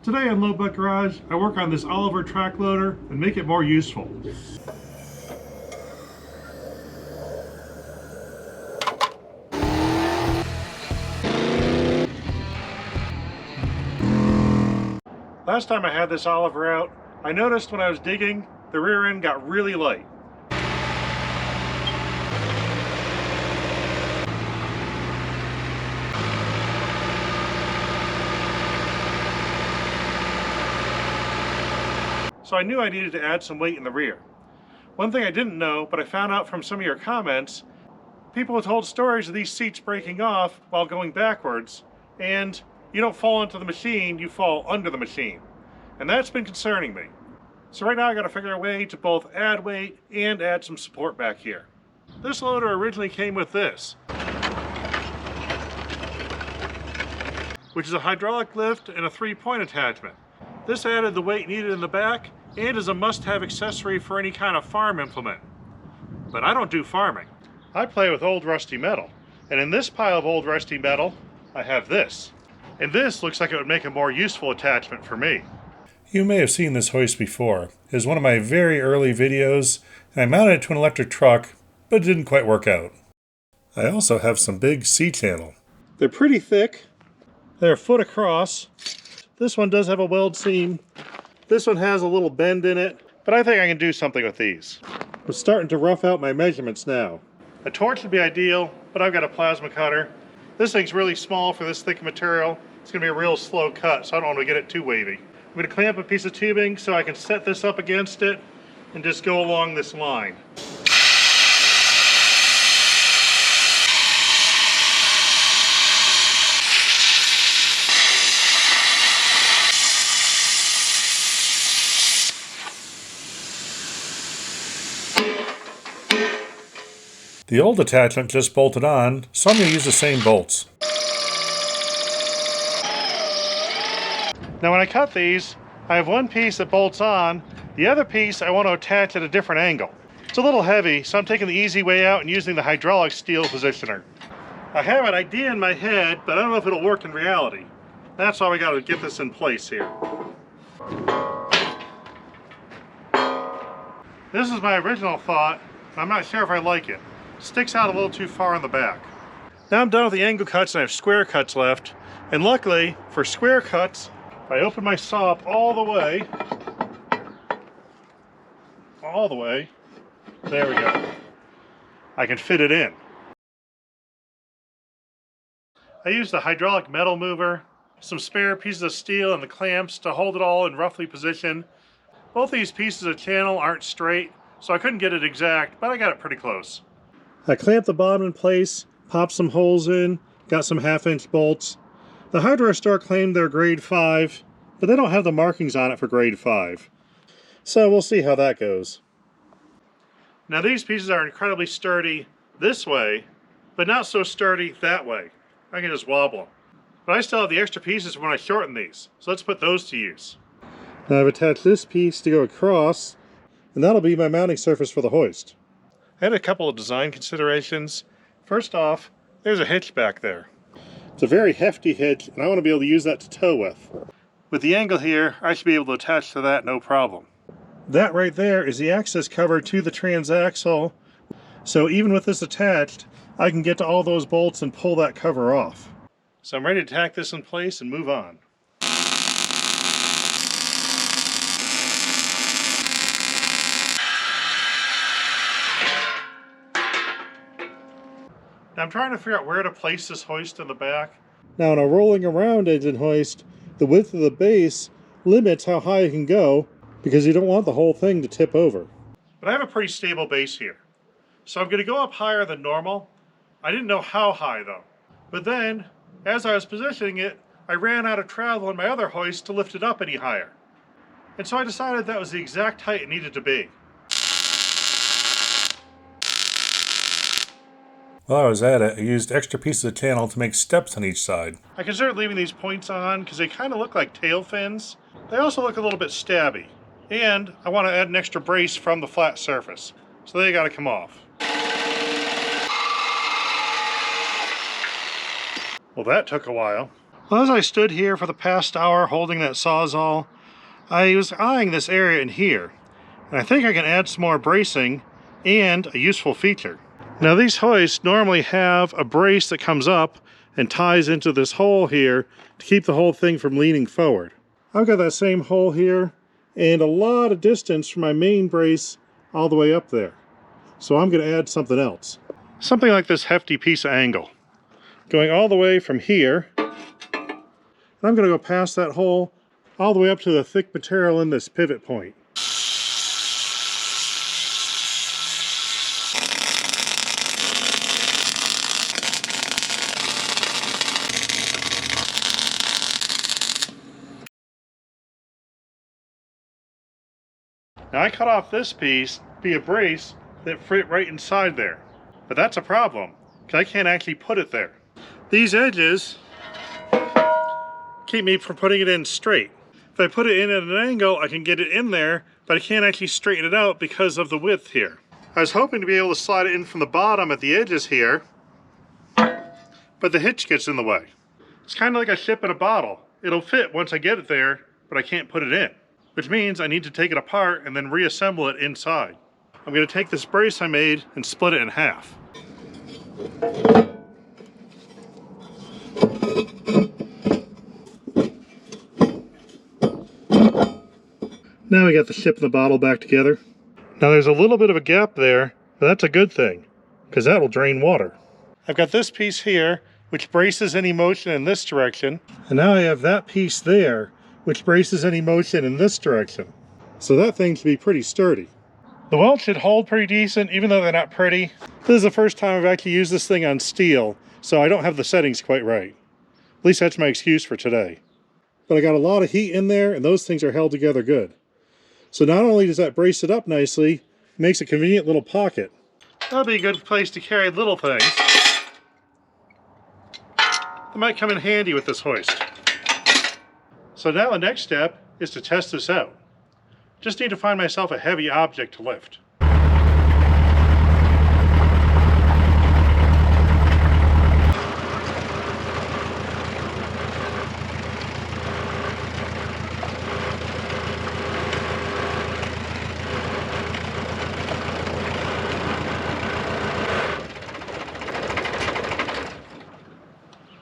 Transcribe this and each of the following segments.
Today on Load Buck Garage, I work on this Oliver track loader and make it more useful. Last time I had this Oliver out, I noticed when I was digging, the rear end got really light. So I knew I needed to add some weight in the rear. One thing I didn't know, but I found out from some of your comments, people have told stories of these seats breaking off while going backwards, and you don't fall into the machine, you fall under the machine. And that's been concerning me. So right now I gotta figure a way to both add weight and add some support back here. This loader originally came with this, which is a hydraulic lift and a 3-point attachment. This added the weight needed in the back and is a must-have accessory for any kind of farm implement. But I don't do farming. I play with old rusty metal. And in this pile of old rusty metal, I have this. And this looks like it would make a more useful attachment for me. You may have seen this hoist before. It was one of my very early videos, and I mounted it to an electric truck, but it didn't quite work out. I also have some big C-channel. They're pretty thick. They're a foot across. This one does have a weld seam. This one has a little bend in it, but I think I can do something with these. I'm starting to rough out my measurements now. A torch would be ideal, but I've got a plasma cutter. This thing's really small for this thick material. It's gonna be a real slow cut, so I don't want to get it too wavy. I'm gonna clamp a piece of tubing so I can set this up against it and just go along this line. The old attachment just bolted on, so I'm going to use the same bolts. Now when I cut these, I have one piece that bolts on, the other piece I want to attach at a different angle. It's a little heavy, so I'm taking the easy way out and using the hydraulic steel positioner. I have an idea in my head, but I don't know if it'll work in reality. That's why we got to get this in place here. This is my original thought, and I'm not sure if I like it. Sticks out a little too far in the back. Now I'm done with the angle cuts and I have square cuts left. And luckily, for square cuts, if I open my saw up all the way, there we go. I can fit it in. I used the hydraulic metal mover, some spare pieces of steel and the clamps to hold it all in roughly position. Both these pieces of channel aren't straight, so I couldn't get it exact, but I got it pretty close. I clamped the bottom in place, popped some holes in, got some 1/2-inch bolts. The hardware store claimed they're grade 5, but they don't have the markings on it for grade 5. So we'll see how that goes. Now these pieces are incredibly sturdy this way, but not so sturdy that way. I can just wobble them. But I still have the extra pieces when I shorten these, so let's put those to use. Now I've attached this piece to go across, and that'll be my mounting surface for the hoist. I had a couple of design considerations. First off, there's a hitch back there. It's a very hefty hitch, and I want to be able to use that to tow with. With the angle here, I should be able to attach to that no problem. That right there is the access cover to the transaxle, so even with this attached, I can get to all those bolts and pull that cover off. So I'm ready to tack this in place and move on. Now I'm trying to figure out where to place this hoist in the back. Now in a rolling around engine hoist, the width of the base limits how high it can go because you don't want the whole thing to tip over. But I have a pretty stable base here. So I'm going to go up higher than normal. I didn't know how high though. But then, as I was positioning it, I ran out of travel in my other hoist to lift it up any higher. And so I decided that was the exact height it needed to be. While I was at it, I used extra pieces of channel to make steps on each side. I considered leaving these points on because they kind of look like tail fins. They also look a little bit stabby. And I want to add an extra brace from the flat surface. So they got to come off. Well, that took a while. Well, as I stood here for the past hour holding that Sawzall, I was eyeing this area in here, and I think I can add some more bracing and a useful feature. Now these hoists normally have a brace that comes up and ties into this hole here to keep the whole thing from leaning forward. I've got that same hole here and a lot of distance from my main brace all the way up there. So I'm going to add something else. Something like this hefty piece of angle. Going all the way from here. I'm going to go past that hole all the way up to the thick material in this pivot point. Now I cut off this piece via brace that fit right inside there. But that's a problem, because I can't actually put it there. These edges keep me from putting it in straight. If I put it in at an angle, I can get it in there, but I can't actually straighten it out because of the width here. I was hoping to be able to slide it in from the bottom at the edges here, but the hitch gets in the way. It's kind of like a ship in a bottle. It'll fit once I get it there, but I can't put it in, which means I need to take it apart and then reassemble it inside. I'm going to take this brace I made and split it in half. Now we got the ship and the bottle back together. Now there's a little bit of a gap there, but that's a good thing, because that will drain water. I've got this piece here, which braces any motion in this direction, and now I have that piece there, which braces any motion in this direction. So that thing should be pretty sturdy. The welds should hold pretty decent, even though they're not pretty. This is the first time I've actually used this thing on steel, so I don't have the settings quite right. At least that's my excuse for today. But I got a lot of heat in there, and those things are held together good. So not only does that brace it up nicely, it makes a convenient little pocket. That'll be a good place to carry little things. That might come in handy with this hoist. So now the next step is to test this out. Just need to find myself a heavy object to lift.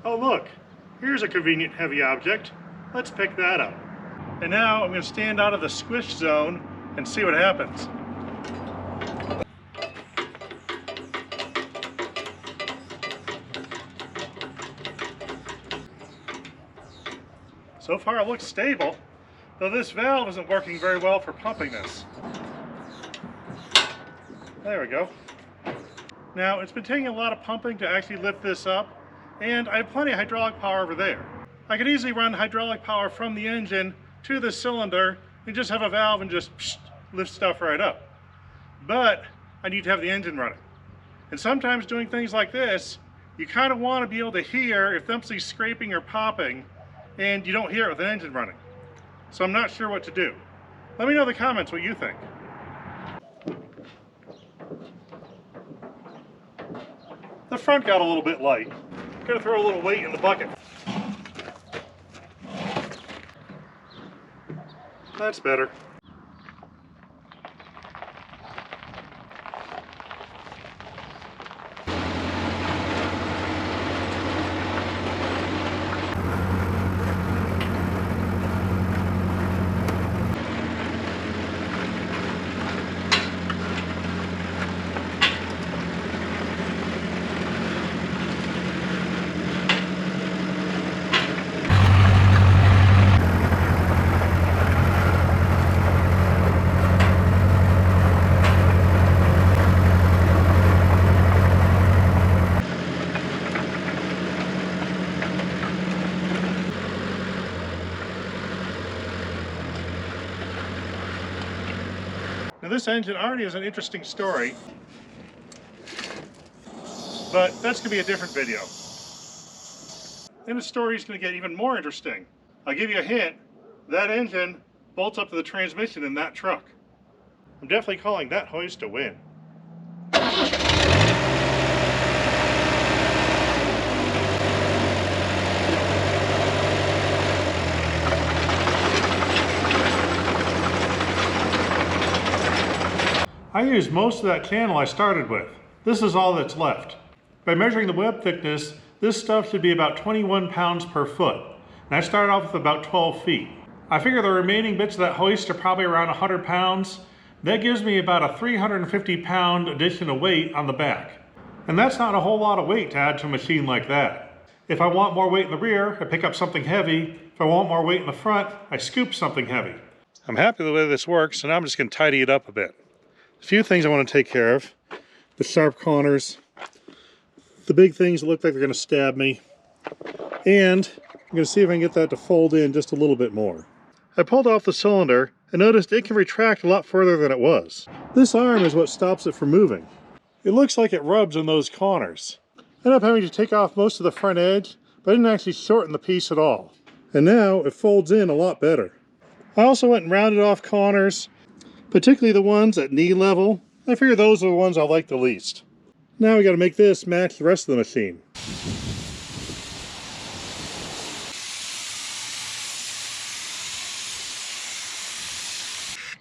Oh look, here's a convenient heavy object. Let's pick that up. And now I'm going to stand out of the squish zone and see what happens. So far it looks stable, though this valve isn't working very well for pumping this. There we go. Now it's been taking a lot of pumping to actually lift this up, and I have plenty of hydraulic power over there. I could easily run hydraulic power from the engine to the cylinder and just have a valve and just lift stuff right up. But I need to have the engine running. And sometimes doing things like this, you kind of want to be able to hear if something's scraping or popping, and you don't hear it with an engine running. So I'm not sure what to do. Let me know in the comments what you think. The front got a little bit light. Gotta throw a little weight in the bucket. That's better. Now this engine already has an interesting story, but that's going to be a different video. Then the story is going to get even more interesting. I'll give you a hint, that engine bolts up to the transmission in that truck. I'm definitely calling that hoist a win. I used most of that channel I started with. This is all that's left. By measuring the web thickness, this stuff should be about 21 pounds per foot. And I started off with about 12 feet. I figure the remaining bits of that hoist are probably around 100 pounds. That gives me about a 350 pound additional weight on the back. And that's not a whole lot of weight to add to a machine like that. If I want more weight in the rear, I pick up something heavy. If I want more weight in the front, I scoop something heavy. I'm happy with the way this works, and I'm just going to tidy it up a bit. A few things I want to take care of. The sharp corners, the big things that look like they're going to stab me, and I'm going to see if I can get that to fold in just a little bit more. I pulled off the cylinder and noticed it can retract a lot further than it was. This arm is what stops it from moving. It looks like it rubs on those corners. I ended up having to take off most of the front edge, but I didn't actually shorten the piece at all. And now it folds in a lot better. I also went and rounded off corners, particularly the ones at knee level. I figure those are the ones I like the least. Now we got to make this match the rest of the machine.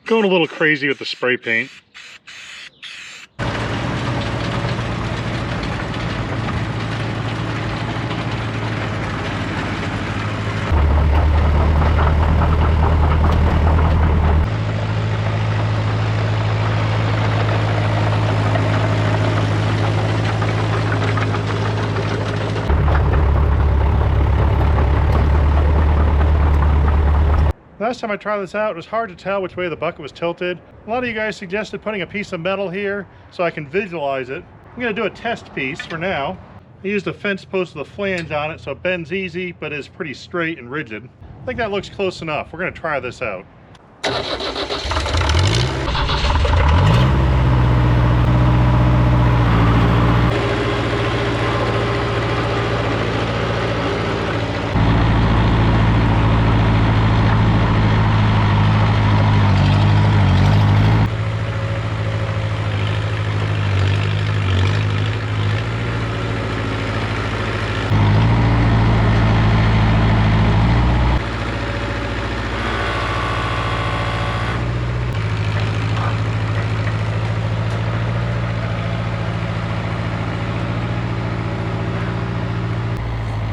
Going a little crazy with the spray paint. Last time I tried this out, it was hard to tell which way the bucket was tilted. A lot of you guys suggested putting a piece of metal here so I can visualize it. I'm going to do a test piece for now. I used a fence post with a flange on it so it bends easy but is pretty straight and rigid. I think that looks close enough. We're going to try this out.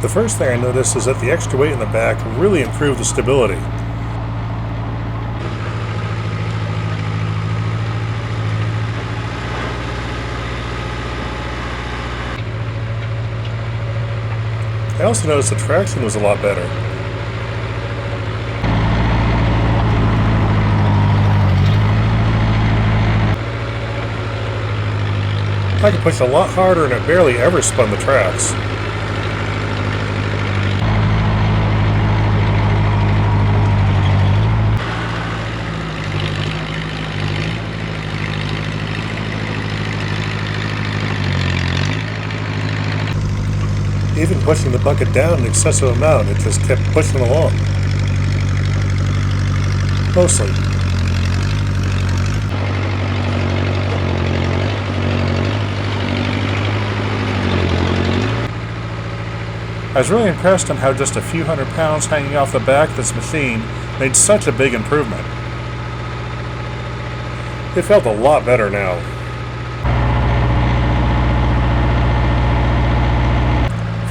The first thing I noticed is that the extra weight in the back really improved the stability. I also noticed the traction was a lot better. I could push a lot harder and it barely ever spun the tracks. Even pushing the bucket down an excessive amount, it just kept pushing along. Mostly. I was really impressed on how just a few hundred pounds hanging off the back of this machine made such a big improvement. It felt a lot better now.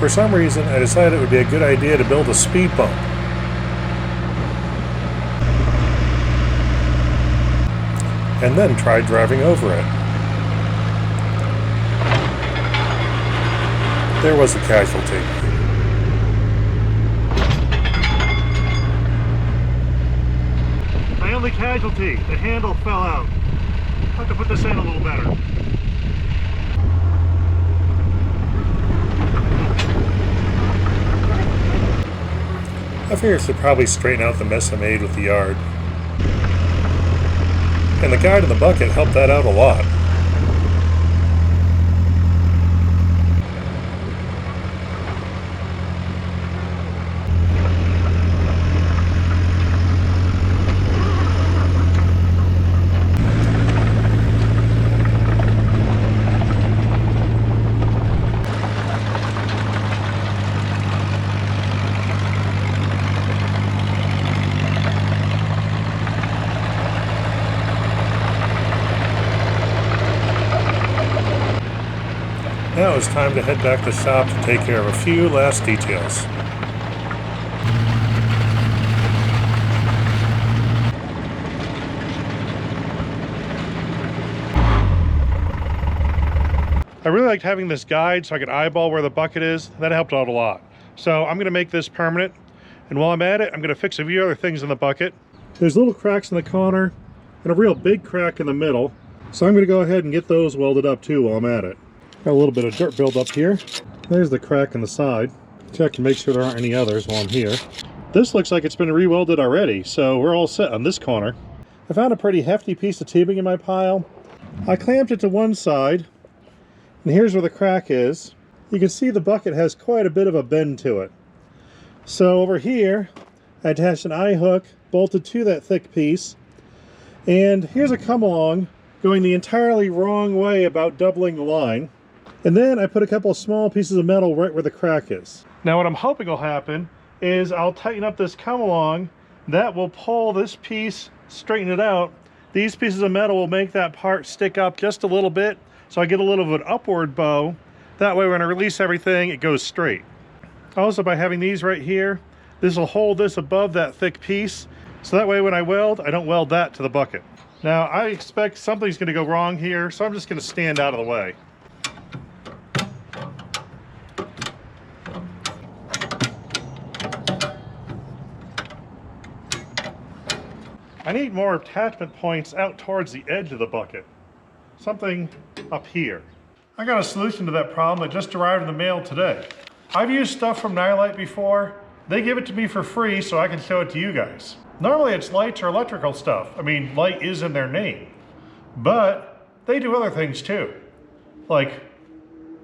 For some reason, I decided it would be a good idea to build a speed bump. And then try driving over it. There was a casualty. My only casualty, the handle fell out. I'll have to put this in a little better. I figure I should probably straighten out the mess I made with the yard. And the guide in the bucket helped that out a lot. Now it's time to head back to the shop to take care of a few last details. I really liked having this guide so I could eyeball where the bucket is. That helped out a lot. So I'm going to make this permanent. And while I'm at it, I'm going to fix a few other things in the bucket. There's little cracks in the corner and a real big crack in the middle. So I'm going to go ahead and get those welded up too while I'm at it. Got a little bit of dirt build up here. There's the crack in the side. Check to make sure there aren't any others while I'm here. This looks like it's been re-welded already, so we're all set on this corner. I found a pretty hefty piece of tubing in my pile. I clamped it to one side, and here's where the crack is. You can see the bucket has quite a bit of a bend to it. So over here, I attached an eye hook bolted to that thick piece, and here's a come along going the entirely wrong way about doubling the line. And then I put a couple of small pieces of metal right where the crack is. Now what I'm hoping will happen is I'll tighten up this come along. That will pull this piece, straighten it out. These pieces of metal will make that part stick up just a little bit, so I get a little of an upward bow. That way when I release everything, it goes straight. Also, by having these right here, this will hold this above that thick piece, so that way when I weld, I don't weld that to the bucket. Now I expect something's going to go wrong here, so I'm just going to stand out of the way. I need more attachment points out towards the edge of the bucket. Something up here. I got a solution to that problem that just arrived in the mail today. I've used stuff from Nylite before. They give it to me for free so I can show it to you guys. Normally it's lights or electrical stuff. I mean, light is in their name. But they do other things too. Like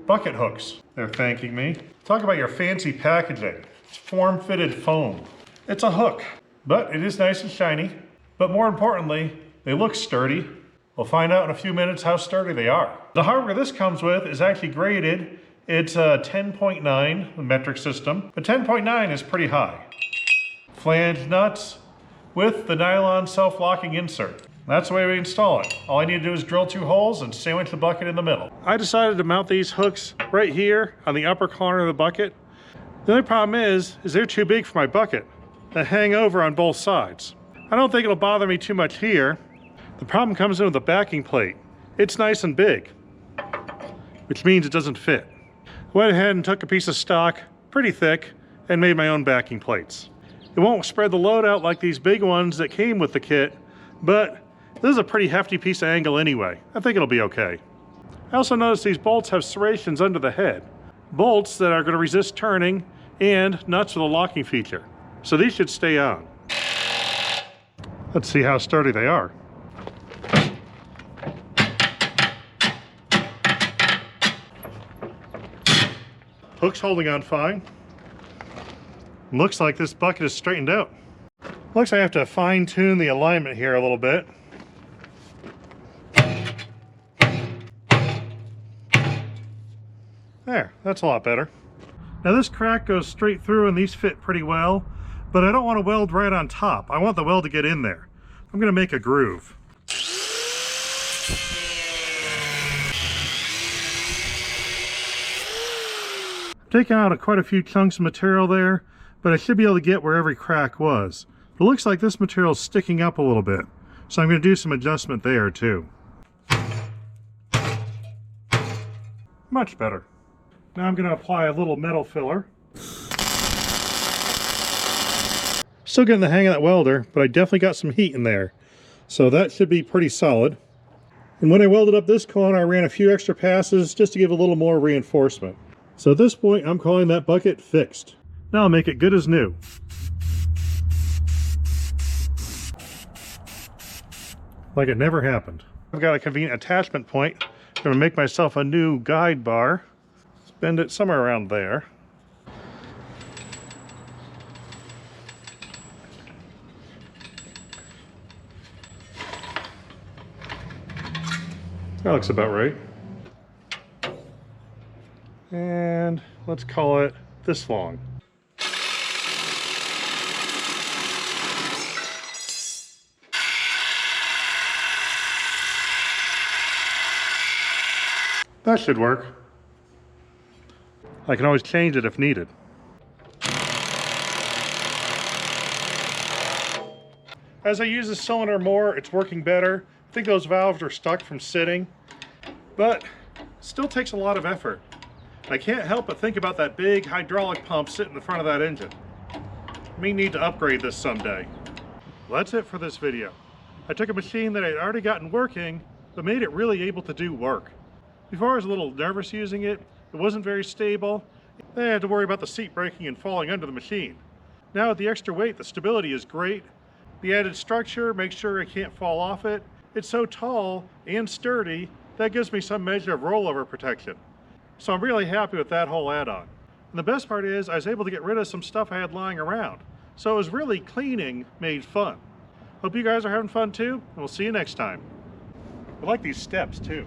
bucket hooks. They're thanking me. Talk about your fancy packaging. It's form-fitted foam. It's a hook, but it is nice and shiny. But more importantly, they look sturdy. We'll find out in a few minutes how sturdy they are. The hardware this comes with is actually graded. It's a 10.9 metric system, but 10.9 is pretty high. Flange nuts with the nylon self-locking insert. That's the way we install it. All I need to do is drill 2 holes and sandwich the bucket in the middle. I decided to mount these hooks right here on the upper corner of the bucket. The only problem is they're too big for my bucket. They hang over on both sides. I don't think it'll bother me too much here. The problem comes in with the backing plate. It's nice and big, which means it doesn't fit. I went ahead and took a piece of stock, pretty thick, and made my own backing plates. It won't spread the load out like these big ones that came with the kit, but this is a pretty hefty piece of angle anyway. I think it'll be okay. I also noticed these bolts have serrations under the head. Bolts that are going to resist turning and nuts with a locking feature. So these should stay on. Let's see how sturdy they are. Hook's holding on fine. Looks like this bucket is straightened out. Looks like I have to fine tune the alignment here a little bit. There, that's a lot better. Now this crack goes straight through and these fit pretty well, but I don't want to weld right on top. I want the weld to get in there. I'm going to make a groove. Taking out quite a few chunks of material there, but I should be able to get where every crack was. It looks like this material is sticking up a little bit, so I'm going to do some adjustment there too. Much better. Now I'm going to apply a little metal filler. Still getting the hang of that welder, but I definitely got some heat in there. So that should be pretty solid. And when I welded up this corner, I ran a few extra passes just to give a little more reinforcement. So at this point, I'm calling that bucket fixed. Now I'll make it good as new. Like it never happened. I've got a convenient attachment point. I'm going to make myself a new guide bar. Let's bend it somewhere around there. That looks about right. And let's call it this long. That should work. I can always change it if needed. As I use this cylinder more, it's working better. I think those valves are stuck from sitting, but it still takes a lot of effort. I can't help but think about that big hydraulic pump sitting in the front of that engine. May need to upgrade this someday. Well, that's it for this video. I took a machine that I had already gotten working, but made it really able to do work. Before I was a little nervous using it, it wasn't very stable. Then I had to worry about the seat breaking and falling under the machine. Now with the extra weight, the stability is great. The added structure makes sure I can't fall off it. It's so tall and sturdy, that gives me some measure of rollover protection. So I'm really happy with that whole add-on. And the best part is I was able to get rid of some stuff I had lying around. So it was really cleaning made fun. Hope you guys are having fun too, and we'll see you next time. I like these steps too.